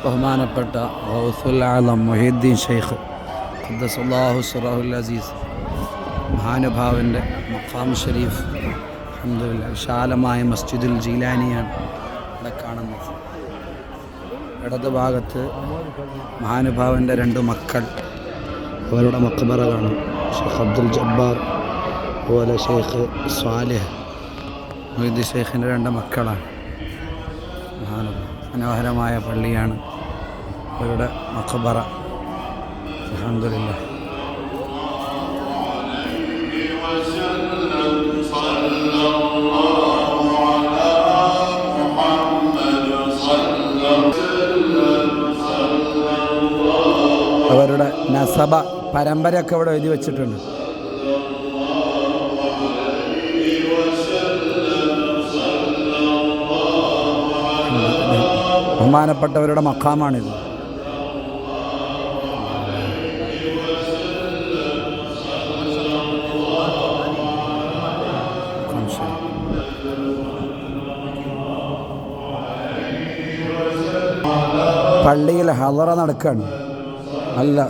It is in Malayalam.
ബഹുമാനപ്പെട്ട ഗൗസുൽ ആലം മുഹീദ്ദീൻ ഷെയ്ഖ് ഖദ്ദസല്ലാഹു സിറഹുൽ അസീസ് മഹാനുഭാവൻ്റെ മഖാം ഷരീഫ് അൽഹംദുലില്ലാഹ് വിശാലമായ മസ്ജിദുൽ ജീലാനിയാണ് ഇവിടെ കാണുന്നത്. ഇടത് ഭാഗത്ത് മഹാനുഭാവൻ്റെ രണ്ട് മക്കൾ, അവരുടെ മക്ബറ കാണും. ഷെയ്ഖ് അബ്ദുൽ ജബ്ബാർ, അതുപോലെ ഷെയ്ഖ് സ്വാലിഹ്. മുഹീദ്ദീൻ ഷെയ്ഖിൻ്റെ രണ്ട് മക്കളാണ്. മനോഹരമായ പള്ളിയാണ് അവരുടെ മഖബറ. അൽഹംദുലില്ലാഹ്. അവരുടെ നസബ പരമ്പരയൊക്കെ ഇവിടെ എഴുതി വച്ചിട്ടുണ്ട്. ബഹുമാനപ്പെട്ടവരുടെ മഖാമാണിത്. പള്ളിയിൽ ഹളറ നടക്കുകയാണ്. നല്ല